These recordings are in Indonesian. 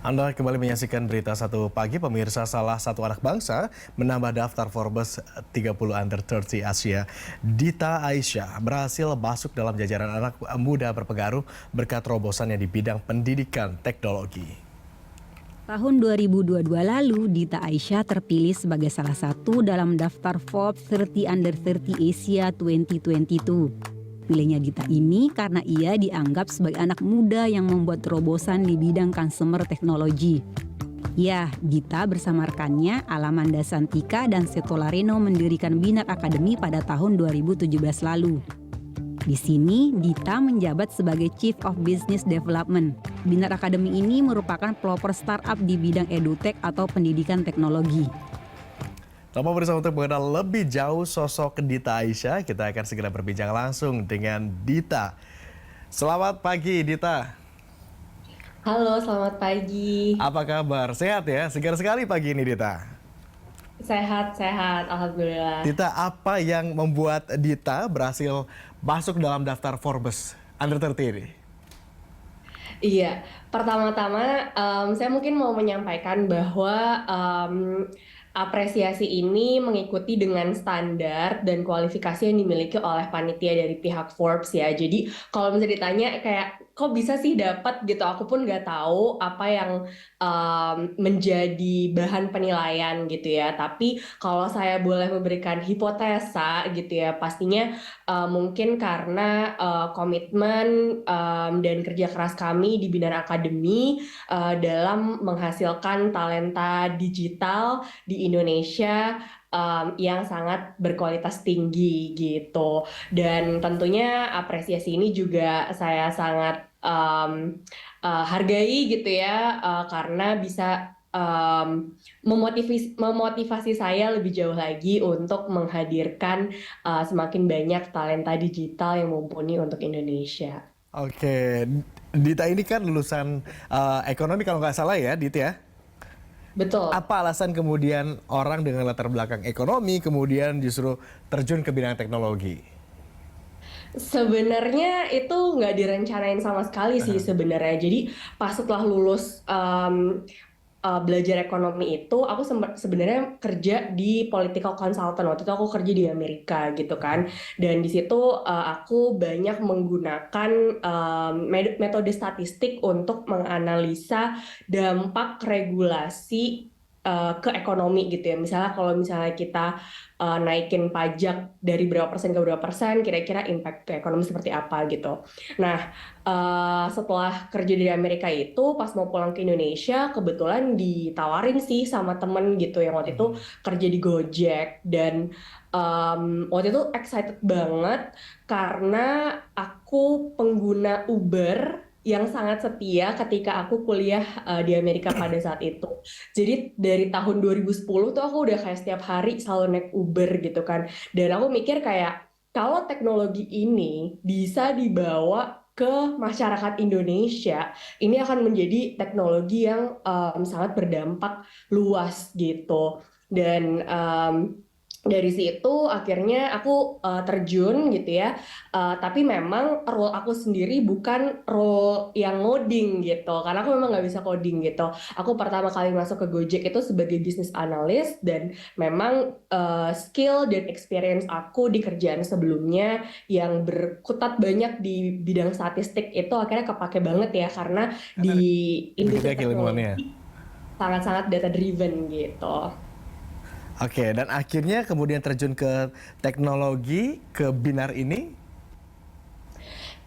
Anda kembali menyaksikan berita satu pagi, pemirsa. Salah satu anak bangsa menambah daftar Forbes 30 Under 30 Asia. Dita Aisyah berhasil masuk dalam jajaran anak muda berpengaruh berkat terobosannya di bidang pendidikan teknologi. Tahun 2022 lalu, Dita Aisyah terpilih sebagai salah satu dalam daftar Forbes 30 Under 30 Asia 2022. Pilihnya Dita ini karena ia dianggap sebagai anak muda yang membuat terobosan di bidang consumer teknologi. Ya, Dita bersama rekannya Alamanda Santika dan Seto Lareno mendirikan Binar Academy pada tahun 2017 lalu. Di sini, Dita menjabat sebagai Chief of Business Development. Binar Academy ini merupakan pelopor startup di bidang edutech atau pendidikan teknologi. Tanpa bersama untuk mengenal lebih jauh sosok Dita Aisyah, kita akan segera berbincang langsung dengan Dita. Selamat pagi, Dita. Halo, selamat pagi. Apa kabar? Sehat ya? Segar sekali pagi ini, Dita. Sehat, alhamdulillah. Dita, apa yang membuat Dita berhasil masuk dalam daftar Forbes Under 30 ini? Iya, pertama-tama saya mungkin mau menyampaikan bahwa apresiasi ini mengikuti dengan standar dan kualifikasi yang dimiliki oleh panitia dari pihak Forbes ya. Jadi kalau misalnya ditanya kayak kok bisa sih dapat gitu, aku pun nggak tahu apa yang menjadi bahan penilaian gitu ya. Tapi kalau saya boleh memberikan hipotesa gitu ya, pastinya mungkin karena komitmen dan kerja keras kami di Binar Academy dalam menghasilkan talenta digital di Indonesia yang sangat berkualitas tinggi gitu. Dan tentunya apresiasi ini juga saya sangat hargai gitu ya, karena bisa memotivasi saya lebih jauh lagi untuk menghadirkan semakin banyak talenta digital yang mumpuni untuk Indonesia. Oke, Dita ini kan lulusan ekonomi kalau nggak salah ya, Dita ya? Betul. Apa alasan kemudian orang dengan latar belakang ekonomi kemudian justru terjun ke bidang teknologi? Sebenarnya itu nggak direncanain sama sekali sih sebenarnya. Jadi pas setelah lulus belajar ekonomi itu, aku sebenarnya kerja di political consultant. Waktu itu aku kerja di Amerika gitu kan. Dan di situ aku banyak menggunakan metode statistik untuk menganalisa dampak regulasi ke ekonomi gitu ya. Misalnya kalau misalnya kita naikin pajak dari berapa persen ke berapa persen, kira-kira impact ke ekonomi seperti apa gitu. Nah, setelah kerja di Amerika itu, pas mau pulang ke Indonesia, kebetulan ditawarin sih sama temen gitu yang waktu itu kerja di Gojek. Dan waktu itu excited banget karena aku pengguna Uber yang sangat setia ketika aku kuliah di Amerika pada saat itu. Jadi dari tahun 2010 tuh aku udah kayak setiap hari selalu naik Uber gitu kan. Dan aku mikir kayak kalau teknologi ini bisa dibawa ke masyarakat Indonesia, ini akan menjadi teknologi yang sangat berdampak luas gitu. Dan dari situ akhirnya aku terjun gitu ya. Tapi memang role aku sendiri bukan role yang ngoding gitu, karena aku memang nggak bisa coding gitu. Aku pertama kali masuk ke Gojek itu sebagai business analyst, dan memang skill dan experience aku di kerjaan sebelumnya yang berkutat banyak di bidang statistik itu akhirnya kepake banget ya, karena di industri teknologi sangat-sangat data driven gitu. Oke, dan akhirnya kemudian terjun ke teknologi, ke Binar ini?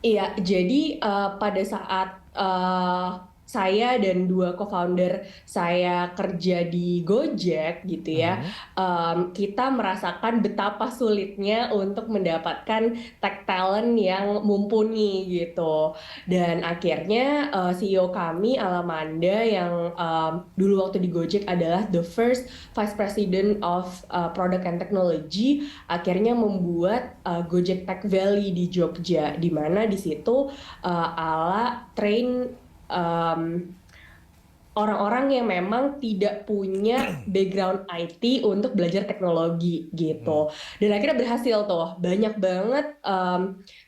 Iya, jadi pada saat saya dan dua co-founder saya kerja di Gojek gitu ya, kita merasakan betapa sulitnya untuk mendapatkan tech talent yang mumpuni gitu. Dan akhirnya CEO kami Alamanda yang dulu waktu di Gojek adalah the first Vice President of Product and Technology, akhirnya membuat Gojek Tech Valley di Jogja, di mana di situ Ala train orang-orang yang memang tidak punya background IT untuk belajar teknologi gitu. Dan akhirnya berhasil tuh, banyak banget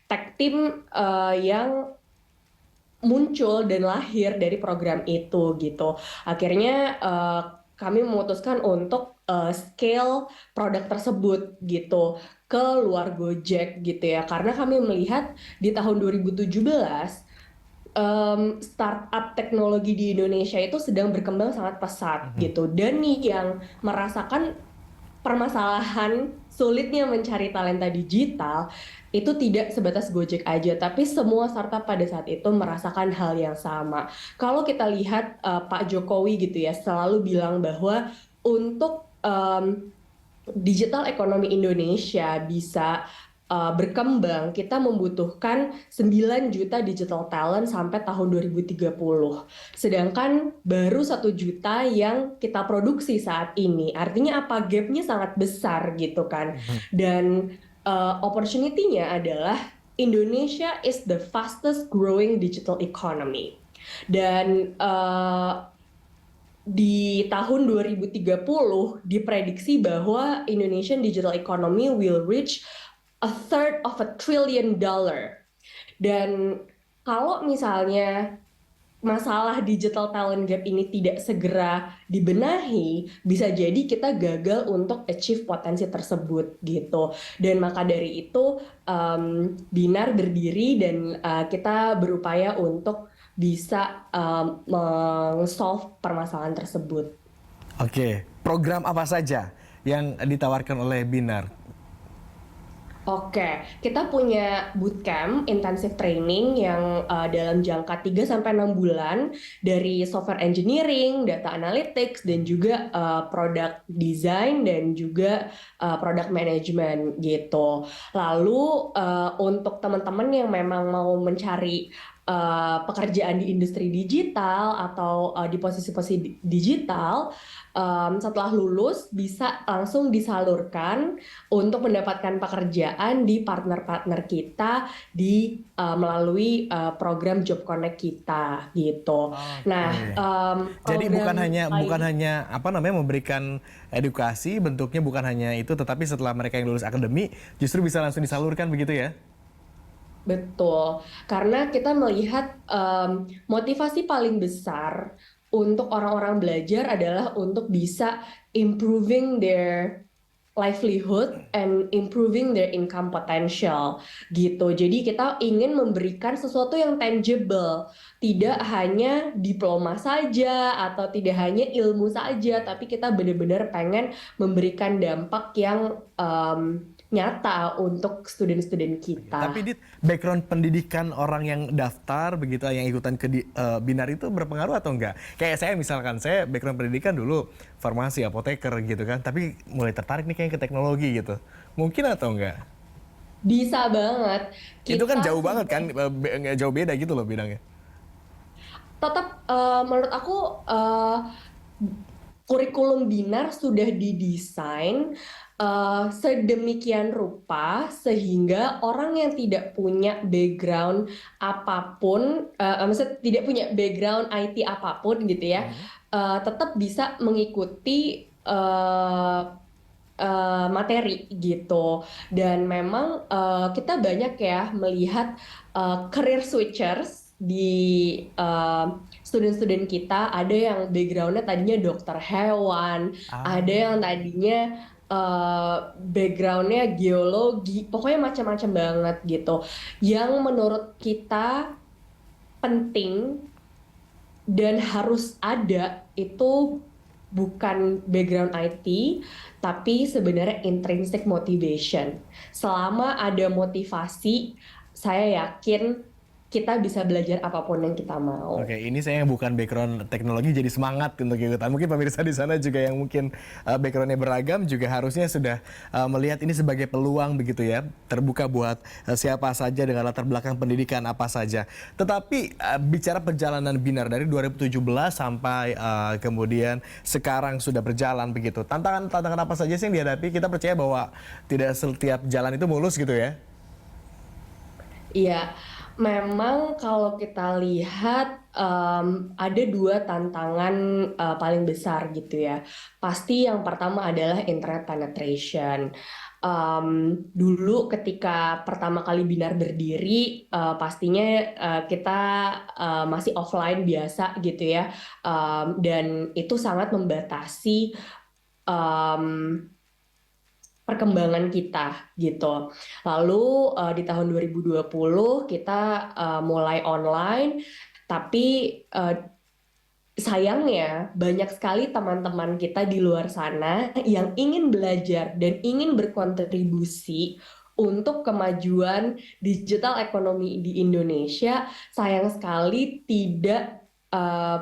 tech team yang muncul dan lahir dari program itu gitu. Akhirnya kami memutuskan untuk scale produk tersebut gitu ke luar Gojek gitu ya. Karena kami melihat di tahun 2017 startup teknologi di Indonesia itu sedang berkembang sangat pesat gitu. Dan nih yang merasakan permasalahan sulitnya mencari talenta digital itu tidak sebatas Gojek aja, tapi semua startup pada saat itu merasakan hal yang sama. Kalau kita lihat Pak Jokowi gitu ya selalu bilang bahwa untuk digital ekonomi Indonesia bisa berkembang, kita membutuhkan 9 juta digital talent sampai tahun 2030. Sedangkan baru 1 juta yang kita produksi saat ini. Artinya apa? Gapnya sangat besar gitu kan. Dan opportunity-nya adalah Indonesia is the fastest growing digital economy. Dan di tahun 2030 diprediksi bahwa Indonesian digital economy will reach a third of $1 trillion. Dan kalau misalnya masalah digital talent gap ini tidak segera dibenahi, bisa jadi kita gagal untuk achieve potensi tersebut gitu. Dan maka dari itu Binar berdiri dan kita berupaya untuk bisa solve permasalahan tersebut. Oke, program apa saja yang ditawarkan oleh Binar? Oke, kita punya bootcamp intensive training yang dalam jangka 3-6 bulan dari software engineering, data analytics, dan juga product design dan juga product management gitu. Lalu untuk teman-teman yang memang mau mencari pekerjaan di industri digital atau di posisi-posisi digital, setelah lulus bisa langsung disalurkan untuk mendapatkan pekerjaan di partner-partner kita di melalui program Job Connect kita gitu. Nah, jadi bukan program hanya apa namanya memberikan edukasi, bentuknya bukan hanya itu, tetapi setelah mereka yang lulus akademi justru bisa langsung disalurkan begitu ya? Betul, karena kita melihat motivasi paling besar untuk orang-orang belajar adalah untuk bisa improving their livelihood and improving their income potential gitu. Jadi kita ingin memberikan sesuatu yang tangible, tidak hanya diploma saja atau tidak hanya ilmu saja, tapi kita benar-benar pengen memberikan dampak yang nyata untuk student-student kita. Tapi Dit, background pendidikan orang yang daftar begitu, yang ikutan ke Binar itu berpengaruh atau enggak? Kayak saya misalkan, saya background pendidikan dulu farmasi, apoteker gitu kan, tapi mulai tertarik nih kayak ke teknologi gitu. Mungkin atau enggak? Bisa banget. Itu kan Kita jauh banget sudah kan, nggak jauh beda gitu loh bidangnya. tetap menurut aku kurikulum Binar sudah didesain sedemikian rupa sehingga orang yang tidak punya background apapun, maksudnya tidak punya background IT apapun gitu ya, tetap bisa mengikuti materi gitu. Dan memang kita banyak ya melihat career switchers di student-student kita. Ada yang backgroundnya tadinya dokter hewan, ada yang tadinya backgroundnya geologi, pokoknya macam-macam banget gitu. Yang menurut kita penting dan harus ada itu bukan background IT, tapi sebenarnya intrinsic motivation. Selama ada motivasi, saya yakin kita bisa belajar apapun yang kita mau. Oke, ini saya yang bukan background teknologi jadi semangat untuk ikutan. Mungkin pemirsa di sana juga yang mungkin backgroundnya beragam juga harusnya sudah melihat ini sebagai peluang begitu ya, terbuka buat siapa saja dengan latar belakang pendidikan apa saja. Tetapi bicara perjalanan Binar dari 2017 sampai kemudian sekarang sudah berjalan begitu. Tantangan apa saja sih yang dihadapi? Kita percaya bahwa tidak setiap jalan itu mulus gitu ya. Iya. Memang kalau kita lihat ada dua tantangan paling besar gitu ya. Pasti yang pertama adalah internet penetration. Dulu ketika pertama kali Binar berdiri, pastinya kita masih offline biasa gitu ya. Dan itu sangat membatasi em, perkembangan kita gitu. Lalu di tahun 2020 kita mulai online, tapi eh, sayangnya banyak sekali teman-teman kita di luar sana yang ingin belajar dan ingin berkontribusi untuk kemajuan digital ekonomi di Indonesia, sayang sekali tidak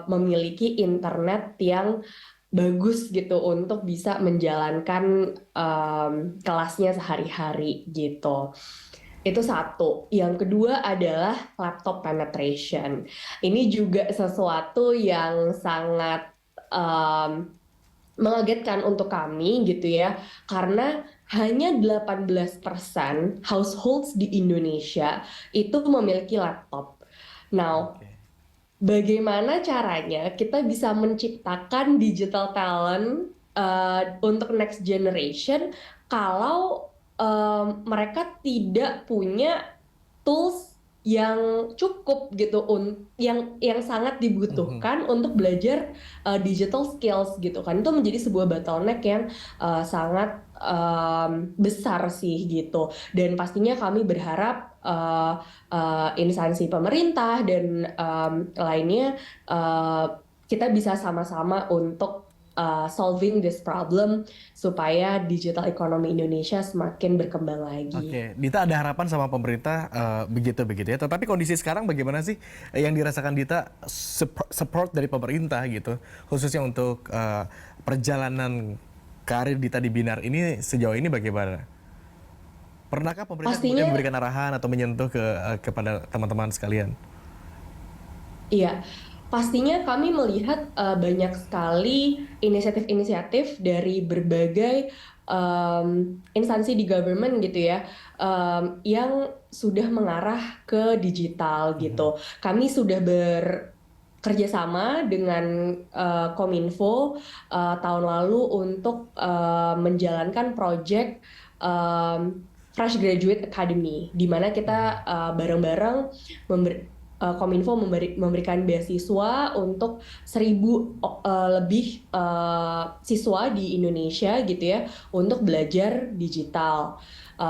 memiliki internet yang bagus gitu untuk bisa menjalankan kelasnya sehari-hari gitu. Itu satu. Yang kedua adalah laptop penetration. Ini juga sesuatu yang sangat em, mengagetkan untuk kami gitu ya, karena hanya 18% households di Indonesia itu memiliki laptop. Now, Oke. bagaimana caranya kita bisa menciptakan digital talent untuk next generation kalau mereka tidak punya tools yang cukup gitu, yang sangat Mhm. dibutuhkan untuk belajar digital skills gitu kan. Itu menjadi sebuah bottleneck yang sangat besar sih gitu. Dan pastinya kami berharap instansi pemerintah dan lainnya uh, kita bisa sama-sama untuk solving this problem supaya digital ekonomi Indonesia semakin berkembang lagi. Oke, Dita ada harapan sama pemerintah begitu ya. Tetapi kondisi sekarang bagaimana sih yang dirasakan Dita support dari pemerintah gitu, khususnya untuk perjalanan karir Dita di Binar ini sejauh ini bagaimana? Pernahkah pemerintah kemudian Pastinya, memberikan arahan atau menyentuh kepada teman-teman sekalian? iya, pastinya kami melihat banyak sekali inisiatif-inisiatif dari berbagai instansi di government gitu ya, yang sudah mengarah ke digital Mhm. gitu. Kami sudah bekerjasama dengan Kominfo tahun lalu untuk menjalankan project Fresh Graduate Academy, di mana kita Mhm. bareng-bareng Kominfo memberikan beasiswa untuk 1.000 lebih siswa di Indonesia gitu ya untuk belajar digital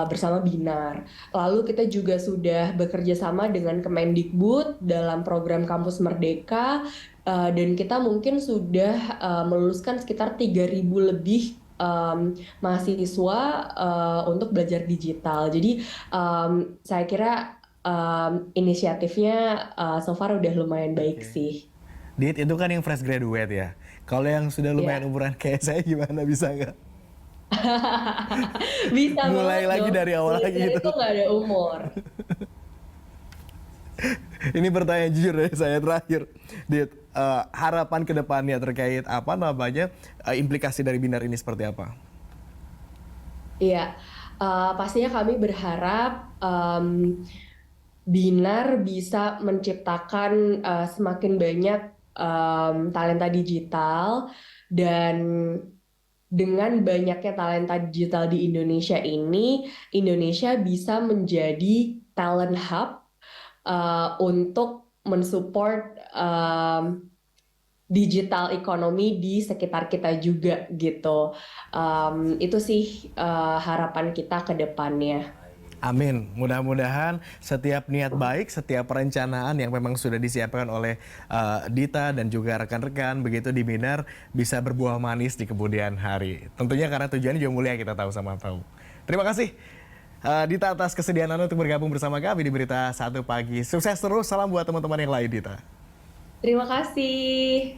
bersama Binar. Lalu kita juga sudah bekerja sama dengan Kemendikbud dalam program Kampus Merdeka, dan kita mungkin sudah meluluskan sekitar 3.000 lebih mahasiswa untuk belajar digital. Jadi saya kira inisiatifnya so far udah lumayan baik Oke. sih. Dit, itu kan yang fresh graduate ya. Kalau yang sudah lumayan Ya, umuran kayak saya gimana bisa nggak? bisa banget Mulai lagi dong. dari awal lagi Belajar itu. itu nggak ada umur. Ini pertanyaan jujur ya saya terakhir. Dit, harapan ke depannya terkait apa namanya implikasi dari Binar ini seperti apa? Iya, pastinya kami berharap Binar bisa menciptakan semakin banyak talenta digital, dan dengan banyaknya talenta digital di Indonesia ini, Indonesia bisa menjadi talent hub untuk mensupport digital ekonomi di sekitar kita juga gitu. Itu sih harapan kita ke depannya. Amin. Mudah-mudahan setiap niat baik, setiap perencanaan yang memang sudah disiapkan oleh Dita dan juga rekan-rekan begitu di Binar bisa berbuah manis di kemudian hari. Tentunya karena tujuannya juga mulia kita tahu sama tahu. Terima kasih Dita atas kesediaan Anda untuk bergabung bersama kami di Berita Satu Pagi. Sukses terus, salam buat teman-teman yang lain Dita. Terima kasih.